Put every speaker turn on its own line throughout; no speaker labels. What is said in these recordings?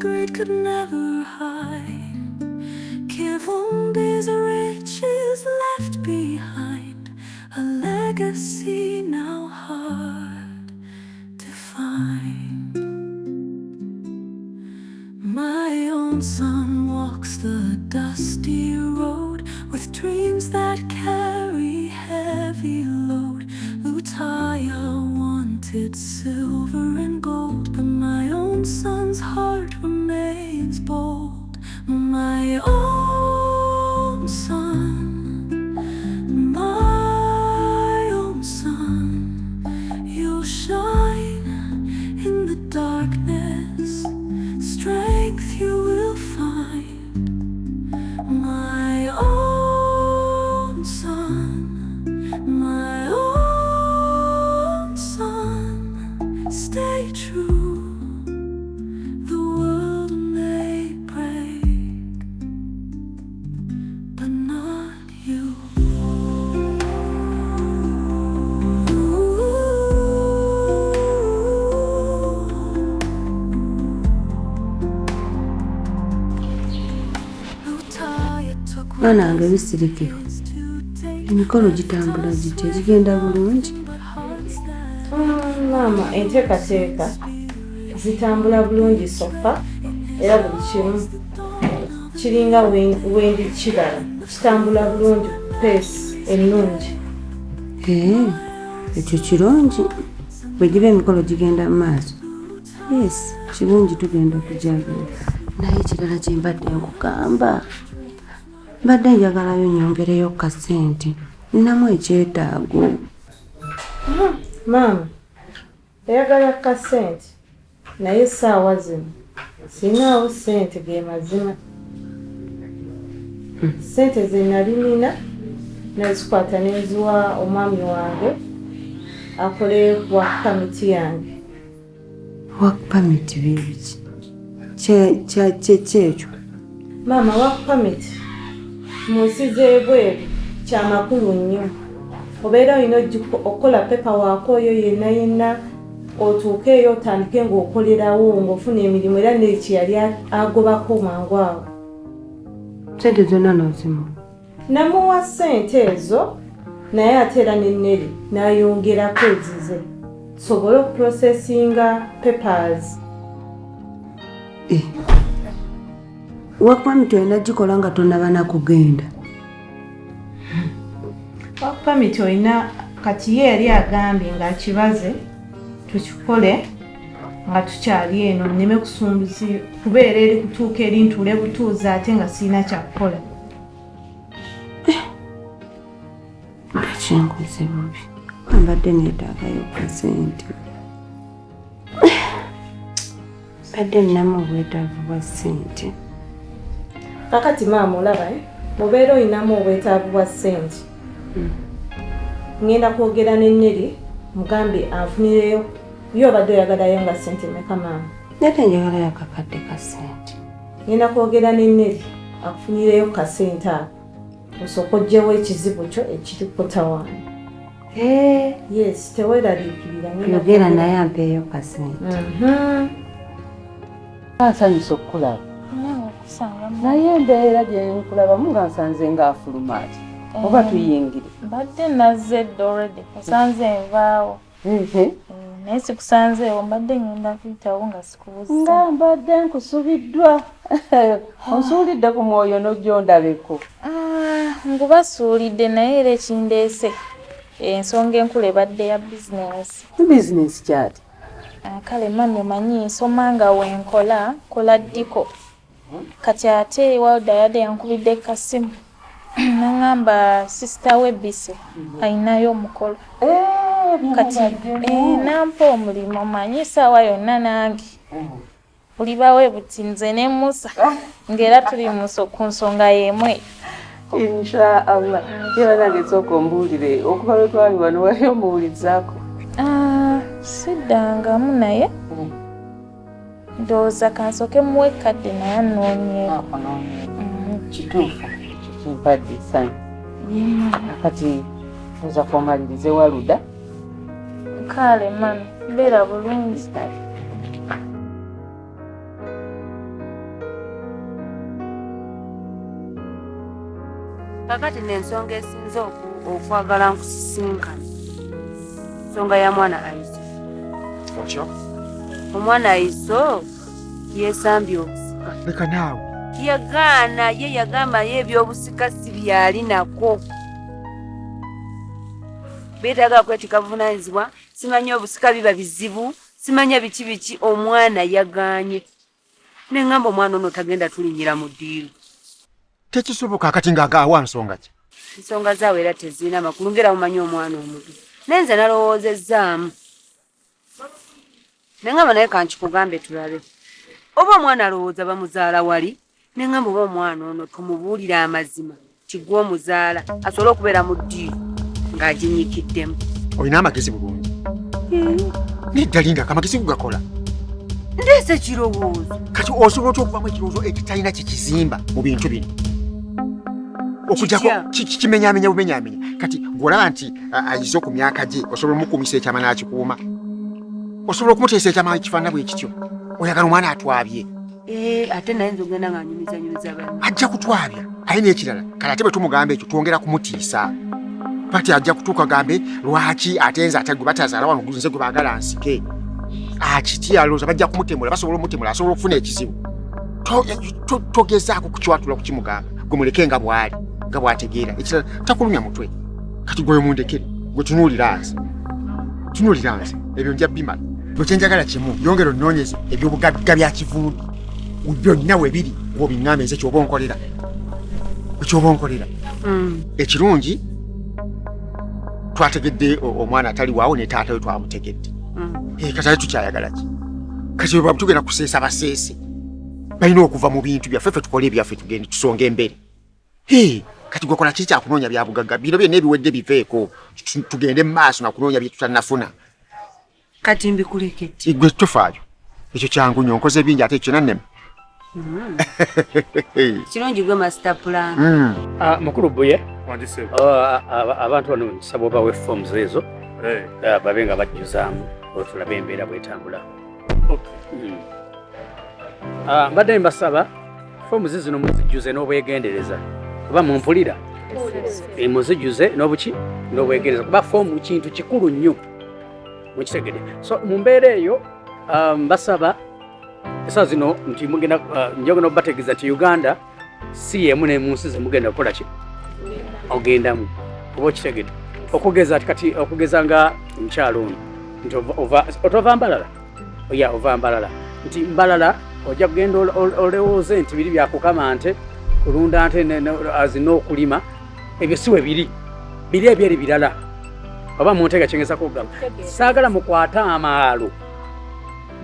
greed could never hide. Given these riches left behind, a legacy now hard to find. My own son walks the dusty road with dreams that carry heavy load. Lutaayo wanted silver and gold, but my own son's heart remains bold. My own son, my own son, you'll shine in the darkness, strength you will find. My own son, my own son, stay true. The world may break, but not you.
Mwana wange bisirikiro, emikolo gitambula gitya, gigenda bulungi?
Maama, enteekateeka zitambula bulungi sofa, era buli kimu kiringa wendi kirala, kitambula bulungi peesi ennungi.
Ekyo kirungi, bwe giba emikolo gigenda mu maaso. Yes, kirungi tugenda kujaguza. Naye ekirala kye mbadde nkugamba, mbadde njagalayo nyongereyo kasente, ninamu ekyetaago.
Maama, oyagala kasente, naye essaawa zino sinaawo ssente ge mazima. Ssente ze nali nina nazikwata ne nziwa omwami wange akole work permit yange.
Work permit bibiki? Kyekyo?
Maama, work permit mu nsi z'ebweru kya makulu nnyo. Obeera olina okukola paperwork oyo yenna otuuke eyo otandike ng'okolerawo ng'ofuna emirimu, era n'ekiyali agobako mangu awo.
Ssente zonna n'ozimuwa?
Namuwa ssente ezo, naye ate era n'enneri n'ayongerako ezize sobole okuprocessinga papers.
Work permit olina gikola nga tonnaba na kugenda?
Work permit olina kati ye yali agambye ng'akibaze tukikole nga tukyali eno, nneme kusumbuzi kubeera eri kutuuka eri ntuule butuuzi ate nga sirina kyakukola.
Kyenguze bubi, mbadde neetaagayo kasente. Mbadde ninamu obwetaavu bwa ssente.
Kakati maama olaba, mubeera olinamu obwetaavu bwa ssente. Ngenda kwogera n'enneri mugambe anfunireyo. Yo obadde oyagalayo nga ssente meka maama?
Nate njagalayo akakadde ka ssente.
Ngenda kwogera n'enneri akufunireyo ka ssente ako osooka oggyewo ekizibu kyo ekiri kutawaana. Yes, teweeraliikirira.
Yogera naye ampeeyo ka ssente.
Ansanyusa okukulaba. Naye embeera gye nkulabamu nga nsanze ng'afuluma ati. Oba tuyingire?
Mbadde nazze edda already. Osanze envaawo. Naye sikusanzeewo, mbadde ngenda kuyitawo nga sikubuuza.
Nga mbadde nkusubiddwa. Onsuulidde ku mwoyo n'ojja ondabeko.
Nkubasuulidde naye era ekindeese ensonga enkulu ebadde ya bizinensi.
Bizinensi kyati?
Kale mami omanyi nsoma nga wenkola kola ddiko. Kati ate Walda yadde yankubidde kasimu. Nangamba sister we bise ayinayo omukolo. Kati nampa omulimu omanyi ssaawa yonna nange. Ulibawe buti nze ne Musa ng'era tuli ku nsonga y'emwe.
Insha Allah. Era nange sooka ombuulire okuva lwe twali wano wali omuwulizaako.
Siddangamu naye ndowooza kansooke muwe kadde naye annoonyeeko.
Kituufu kimpadde essanyu. Kati oza kumalirize Waluda.
Kale mami beera bulungi.
kakati n'ensonga esinze okwagala nkusisinkana nsonga ya mwana Aiso.
Otyo?
Omwana Aiso yeesambye obusika.
Leka naawe.
Yagaana ye yagamba ye ebyobusika si byali nako. Beetaaga kwetika buvunaanyizibwa, simanyi obusika biba bizibu, simanya biki omwana yagaanye. Ne ngamba omwana ono tagenda tulinyira mu ddiiru.
Tekisoboka akati ng'agaawa nsonga ki?
Ensonga zaawe era tezirina makulu ngera mumanyi omwana omuto. Nenze nalowoozezzaamu. Ne ngamba naye kankikugambe tulabe. Oba omwana alowooza bamuzaala wali, ne ngamba oba omwana ono tumubuulira amazima kiggwa omuzaala asobole okubeera mu ddiiru ng'aginyikiddemu.
Olina amagezi bulungi. Nedda linga akamagezi kugakola.
Ndeese kirowoozo.
Kati osobola otya okuvamu ekirowoozo ekitalina kikizimba mu bintu bino? Okujjako kimenyaamenya bumenyaamenya. Kati ng'olaba nti ayize ku myaka gye osobola omukuumisa ekyama n'akikuuma. Osobola okumuteesa ekyama ekifaanana bwe kityo. Oyagala omwana atwabye.
Ate naye nze ogenda ng'anyumiza bantu.
Ajja kutwabya. Aye n'ekirala kale ate bwe tumugamba ekyo twongera kumutiisa. Pati ajja kutuuka gambe lwaki ate nze ate gwe batazaala wano nze gwe baagala nsike. Akiti alowooza bajja kumutemula, basobola omutemula, asobola okufuna ekizibu. Togezaako kukiwatula kukimugamba. Gwe muleke nga bw'ali, nga bw'ategeera. Ekirala takulumya mutwe. Kati gwe mundekere, gwe tunuulira nze. Tunuulira nze, ebyo nja bimala. Gwe kye njagala kimu, yongera onnoonyeze ebyobugagga bya kivundu. Byonna we biri, ng'obiŋŋamba nze ky'oba onkolera. Ky'oba onkolera. Ekirungi, twategedde omwana atali waawo ne taata we twamutegedde. Kati ate tukyayagala ki? Kati bwe tugenda kuseesa baseese. Balina okuva mu bintu byaffe ffe tukole ebyaffe tugende tusonga embere. Kati gwe kola ki kyakunoonya bya bugagga? Bino byonna ebiwedde biveeko. Tugende mu maaso na kunoonya bye tutannafuna.
Kati mbikulekedde.
Gwe tofaayo. Ekyo kyangu nnyo nkoze bingi ate ekyo nannema.
Kirungi gwe master plan.
Mukulu Buye. Abantu bano nsaba obawe forms ezo. Babe nga bajjuzaamu otulabe embeera bwetambula. Mbadde mbasaba forms zino muzijjuze n'obwegendereza. Oba mumpulira? Muzijjuze n'obuki n'obwegendereza. Kuba form kintu kikulu nnyo. Mukitegedde. So mu mbeera eyo mbasaba esa zino nti mugenda njogera obategeeza nti Uganda si yemu ne munsi ze mugenda kukola ki? Ogendamu. Oba okitegedde. Okugeza kati okugeza nga nkyalo ono nti otova Mbalala. Oya ova Mbalala. Nti Mbalala ojja kugenda olowooze nti biri byakukama nte kulunda nte azina okulima ebyo si we biri. Biri ebyeri birala. Oba muntega kyengeza kugamba. Saagala mukwata amaalo.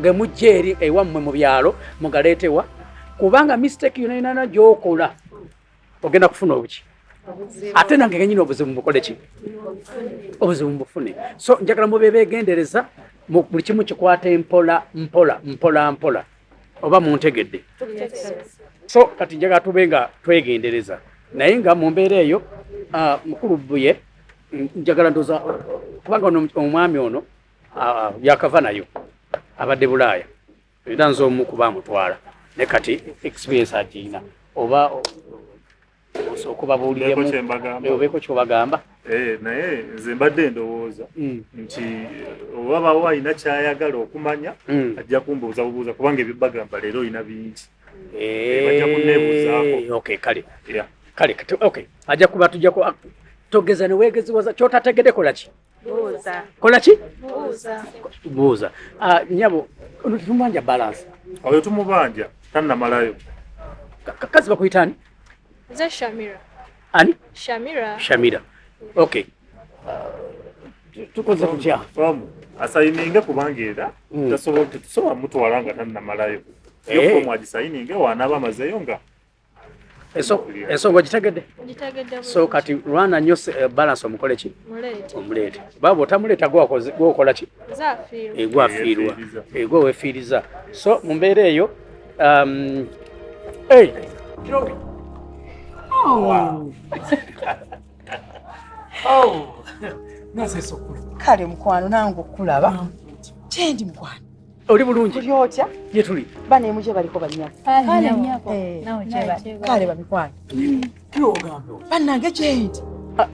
Ge mujje eri ewammwe mu byalo mugaleetewa kubanga mistake yonna gy'okola ogenda kufuna obuki. Ate nange ngenyini obuzibu mbukole ki? Obuzibu mbufune. So njagala mube beegendereza buli kimu kikwate mpola. Oba muntegedde. So kati njagala tube nga twegendereza. Naye nga mu mbeera eyo Mukulu Buye njagala ndoza kubanga omwami ono yakava nayo abadde Bulaaya. Era nze omu kuba amutwala. Ne kati experience agiina. Oba okubabuuliremu obeeko ky'obagamba.
Naye nze mbadde ndowooza nti oba alina kyayagala okumanya ajja kumbuuza bubuuza kubanga ebyo bagamba leero olina bingi. Bajja kunneebuuzaako.
Okay, kale. Okay. Ajja kuba tujjako togeza ne weegeziwaza ky'otategedde kola ki?
Buuza.
Kola ki?
Buuza.
Nyabo tumubanja balance.
Oyo tumubanja tannamalayo.
Kazi bakuyitani?
Nze Shamira.
Ani?
Shamira.
Okay. Tukoze kutya?
Fomu asayininge kubanga era tusobola mutwala nga tannamalayo. Yo fomu agisayininge wanaaba amazeyo nga.
Ensonga gitegedde?
Gitegedde.
So kati lwana nnyo balance omukole ki? Omuleete. Baba otamuleeta gwokola ki?
Zaafiirwa.
Gwafiirwa. Gwe weefiiriza. So mu mbeera eyo Kirobi.
Kale mukwano nange okulaba. Kyendi mukwano.
Oli bulungi.
Tuli otya?
Ye tuli.
Bane muje baliko banya.
Kale nyako.
Nawe cheba. Kale babikwana.
Yogambo.
Bannange kyenti.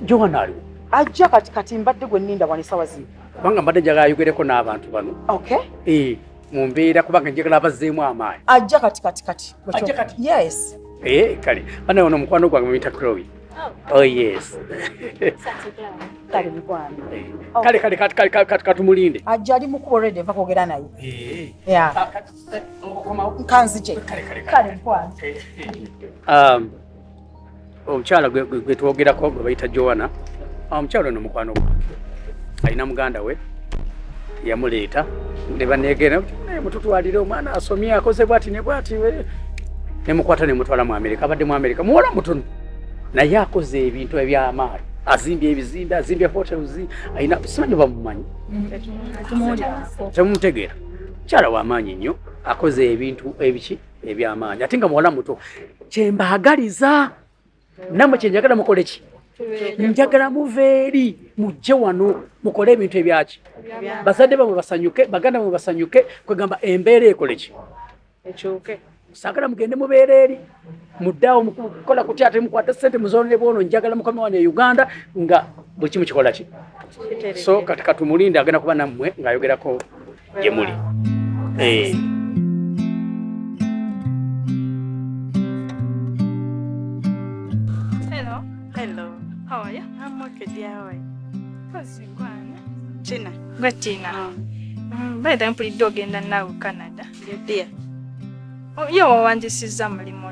Johanna ali.
Ajja kati mbadde gwe nninda wano sawa zino.
Kubanga mbadde njagala ayogereko n'abantu bano.
Okay.
Mu mbeera kubanga njagala abazzeemu amaanyi.
Ajja kati.
Ajja kati?
Yes.
Kale. Bana ono mukwano gwange muyita Chloe. Oh yes.
Kale mukwano.
Kale katumulinde.
Ajja ali mukubo already nva kwogera naye. Yeah. Kanzije. Kale mukwano.
Omukyala gwe twogerako gwe bayita Johanna. Omukyala ono mukwano gwe. Alina muganda we yamuleeta ne baneegera mututwalire omwana asomye akoze bwati ne bwati ne mukwata ne mutwala mu Amerika. Abadde mu Amerika muwala mutono naye akoze ebintu eby'amaanyi, azimbye ebizimbe, azimbye hotels, alina simanyi bamumanyi temumutegeera. Mukyala w'amaanyi nnyo, akoze ebintu ebiki eby'amaanyi ate nga muwala muto. Kyembaagaliza namwe kyenjagala mukole ki? Njagala muveeri mujje wano mukole ebintu ebyaki. Bazadde bamwe basanyuke, baganda bamwe basanyuke, kwegamba embeera ekole ki? Ekyuke. Saagala mugende mubeera eri. Muddaawo mukola kutya ate mukwata ssente muzoonere bwono. Njagala mukome wano e Uganda nga buli kimu kikola ki? So kati katumulinde agenda kuba nammwe ng'ayogerako gye muli.
Hello.
How are you?
I'm okay, dear. How are you?
What's going on?
Tina.
Good, Tina. By the time we dog in now Canada.
Dear.
Oh, you want this is Mulimu.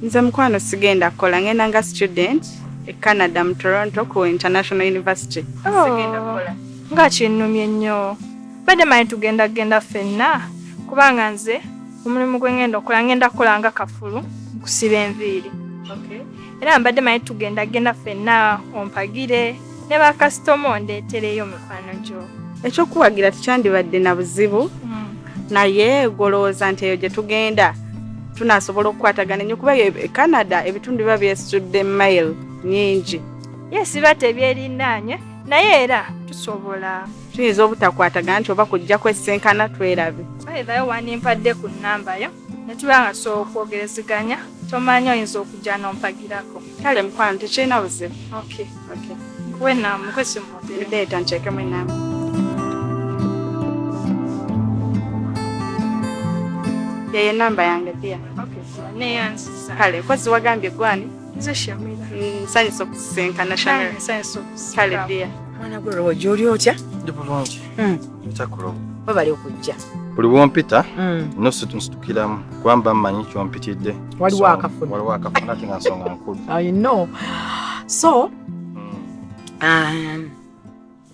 Nze mukwano sigenda kola ngenda nga student e Canada mu Toronto ku International University. Sigenda kola.
Nga kinnumye nnyo. Badde manyi tugenda ffenna kubanga nze omulimu gwe ngenda okola ngenda kola nga kafulu kusiba enviiri.
Okay.
Era mbadde manyi tugenda ffenna ompagire ne bakasitoma ondeetereyo mikwano gyo.
Ekyokuwagira tekyandibadde na buzibu. Naye golowooza nti eyo gye tugenda tunasobola okukwatagana nnyo kuba e Canada ebitundu biba byesitudde mail nyingi.
Yes, bate byerinaanye naye era tusobola.
Tuyinza obutakwatagana nti oba kujja kwessenkana twerabe.
Bayivayo wanimpadde ku nnamba yo ne tuba nga sobola okwogerezeganya. Tomanyi oyinza okujja n'ompagirako.
Kale mukwano tekirina buzibu.
Okay. Wena mukwesi mwotere.
Leeta nkyekemu enamba. Yeye namba yange pia.
Okay. Neyanziza.
Kale kozi wagambye gwani?
Nze Shamira.
Nsanyusa okusinkana Shamira.
Nsanyusa
Kale dia.
Mwana gwe Roji oli otya?
Ndi bulungi. Ntakulo.
Bali okujja.
Buli bwompita nsitukiramu kubanga mmanyi kyompitidde.
Waliwo akafuna.
Waliwo akafuna ate nga nsonga nkulu.
I know. So,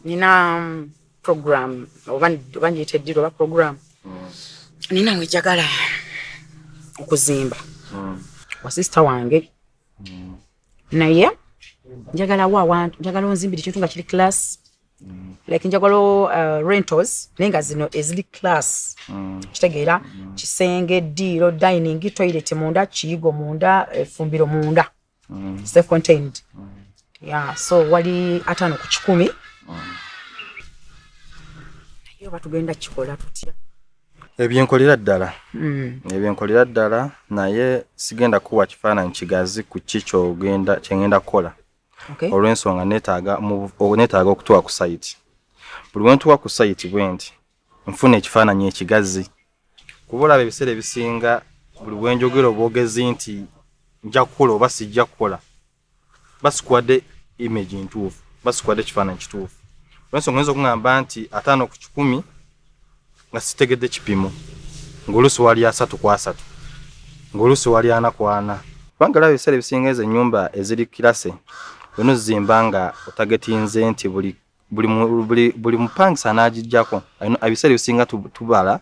nina program oba njiyita eddiro oba program. Nina mwijagala okuzimba wa sister wange. Naye njagala njagala onzimbira ekintu nga kiri class. Like njagala rentals nenga zino ezili class. Kitegeera kisenge, ddiro, dining, toilet munda, kiyigo munda, fumbiro munda. Self contained. Yeah, so wali 5 ku 10. Naye batugenda kikola tutya.
Ebyenkolera ddala naye sigenda kuwa kifaananyi kigazi ku kicho kyengenda kola.
Okay.
Olw'ensonga netaaga okutuwa ku site. Buli lwe ntuwa ku site bwenti nfuna ekifaananyi ekigazi. Kuba olaba ebiseera ebisinga buli lwe njogera obwogezi nti nja kukola oba sijja kukola basikuwadde image ntuufu, basikuwadde ekifaananyi kituufu. Olw'ensonga oyinza okungamba nti 5 ku 10 nga sitegedde kipimo. Ng'oluusi wali 3 ku 3, ng'oluusi wali 4 ku 4. Kubanga olaba ebiseera ebisinga ezo ennyumba eziri kirase ono zimba nga otagetinze nti buli mupangisa n'agijjako. Ebiseera ebisinga tubala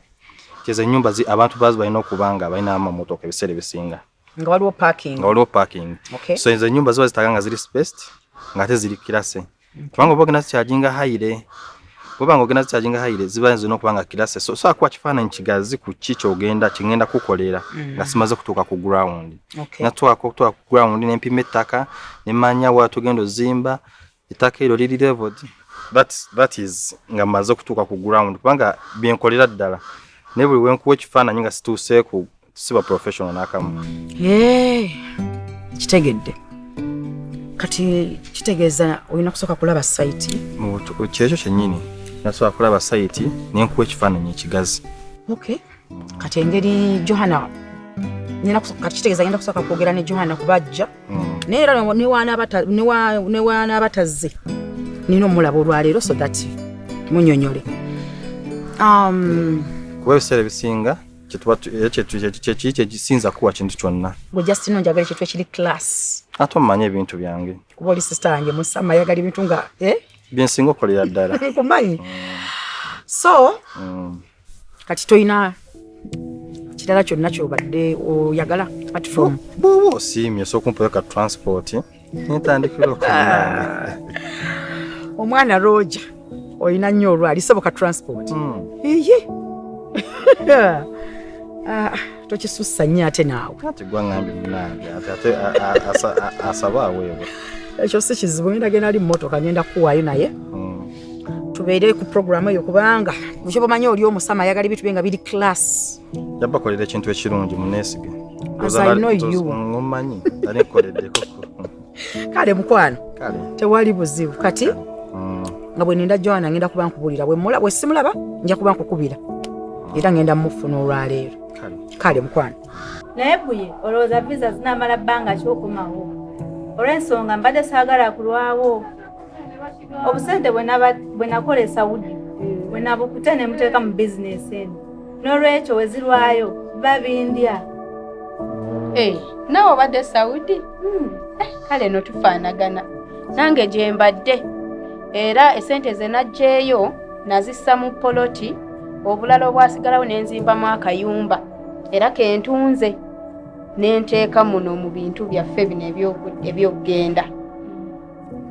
kyeza ennyumba abantu bazi balina okuba nga balina amamotoka ebiseera ebisinga.
Nga waliwo parking.
Okay. So ezo ennyumba ziba zitaaga nga ziri spaced nga ate ziri kirase. Kubanga oba ogenda zikyajinga hayire. Kubanga ogenda zikyajinga hayire ziba zino okuba nga kirase. So akuwa kifaananyi kigazi ku kicho kingenda kukolera nga simaze kutuuka ku ground.
Okay.
Natuuka ku ground n'empima ettaka nemanya wa tugenda ozimba ettaka eryo liri leveled. That is nga maze kutuuka ku ground kubanga byenkolera ddala ne buli wenkuwa ekifaananyi nga situuseeku siba professional n'akamu.
Kitegedde. Kati kitegeeza olina kusooka kulaba site.
Kyekyo kyennyini nasooka kulaba site nenkuwa ekifaananyi ekigazi.
Okay. Kati engeri Johanna kati kitegeeza ngenda kusooka kwogera ne Johanna kubajja. Naye era ne waana abatazze nina omulaba olwaleero so that munyonyole.
Kuba ebiseera ebisinga kyekisinza kuwa kintu kyonna.
Gwe just njagala ekintu ekiri class.
Ate omanye ebintu byange.
Kuba oli sister wange Musa ayagala ebintu nga
byensinga okolera ddala.
Nkumanyi. So kati toyina kirala kyonna kyobadde oyagala apart from
bw'oba osiimye sookumpayo ka transport nentandikira okulinanga.
Omwana Roja oyina nnyo olwali sebo ka transport. Tokisussa nnyo ate naawe.
Ate gwa ngambye munange ate asaba aweebwa.
Ekyo si kizibu ngenda genda ali mmotoka ngenda kuwaayo naye. Tubeere ku programu eyo kubanga bukyo bamanyi oli omusama ayagala ebintu bye nga biri class.
Yabakolera ekintu ekirungi muneesige.
As I know you.
Ngomanyi ali nkoleddeko.
Kale mukwano. Tewali buzibu kati nga bwe ninda Johanna ngenda kuba nkubulira bwe simulaba nja kuba nkukubira era ngenda mufuna olwaleero. Kale mukwano.
Naye buye olowooza visa zinamala bbanga kyokumawo olw'ensonga mbadde saagala kulwawo obusente bwe nakola e Saudi bwe nabukute ne muteeka mu bizinesi eno n'olwekyo we zirwayo babindya.
Nawe obadde Saudi? Kale no tufaanagana nange gye mbadde era esente ze naggyeeyo nazissa mu poloti obulala obwasigalawo ne nzimbamu akayumba era kentunze ne nteeka muno mu bintu byaffe bino ebyokugenda.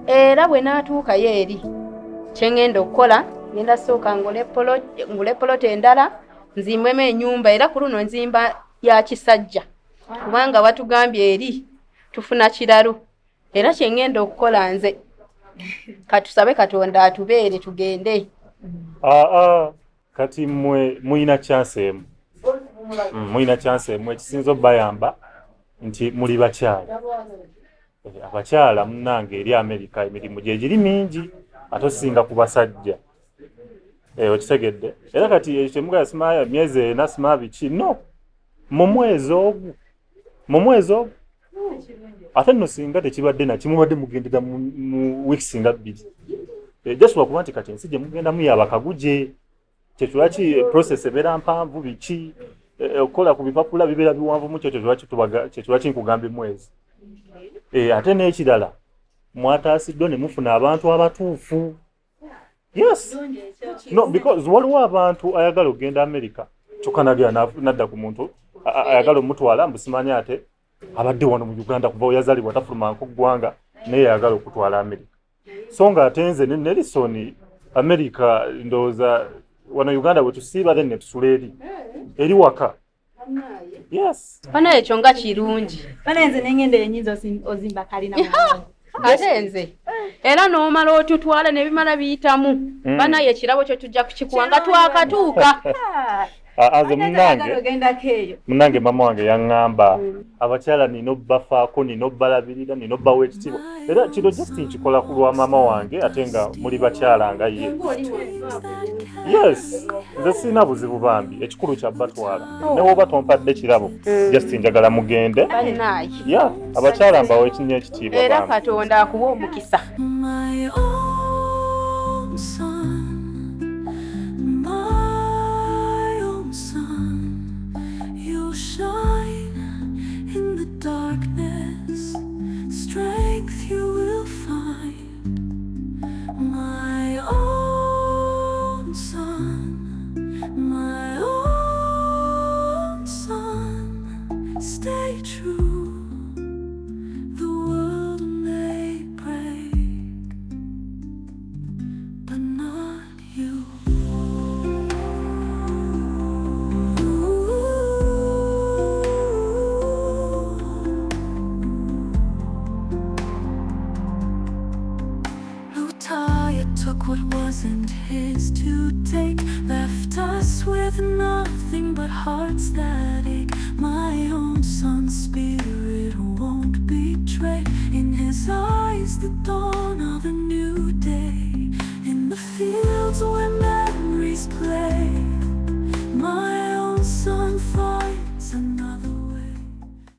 Era bwe naatuukayo eri kye ngenda okukola ngenda sooka ngule poloti endala nzimbwemu ennyumba era ku luno nzimba ya kisajja kubanga watugambye eri tufuna kiralo era kye ngenda okukola nze katusabe Katonda atubeere tugende.
Kati mmwe muyina chance emu. Muyina chance emu ekisinza obbayamba nti muli bakyala. Abakyala munnange eri Amerika emirimu gye giri mingi ate osinga ku basajja. Okitegedde? Era kati ekyemuga yasimaya myezi ena sima biki no mu mwezi ogwo ate nno singa tekibadde nakimubadde mugendera mu weeks nga bbiri. Just lwakuba nti kati ensi gye mugenda muyabakaguje kyekirwaki process ebeera mpanvu biki okukola ku bipapula bibeera biwanvu mu kyekirwaki nkugambye mwezi. Ate n'ekirala mwataasiddwa ne mufuna abantu abatuufu. Yes. No, because waliwo abantu ayagala okugenda America kyokanagira nadda ku muntu ayagala omutwala mbusimanya ate abadde wano mu Uganda kuva yazalibwa tafuluma nk'eggwanga naye ayagala okutwala America. So nga atenze ne Nelson America ndowooza wano Uganda bwe tusiiba then ne tusula eri waka. Yes.
Bana ekyo nga kirungi.
Bana nze n'engendo enyinza ozimba kalina mwana.
Ate nze era n'omala otutwala ne bimala biyitamu. Bana ye kirabo kyo tujja kukikuwanga twakatuuka.
Aze munange mama wange yaŋŋamba abakyala nina obbafaako nina obbalabirira nina obbawa ekitiibwa era kino just nkikola ku lwa mama wange ate nga muli bakyala nga ye. Yes, nze sirina buzibu bambi ekikulu kya batwala ne woba tompadde kirabo just njagala mugende. Ya abakyala mbawa ekinnya ekitiibwa
era Katonda akuba omukisa.
Darkness, strength you will find, my own son, my own son. Stay true, the world may break, but not what wasn't his to take, left us with nothing but hearts that ache. My own son's spirit won't betray. In his eyes the dawn of a new day. In the fields where memories play, my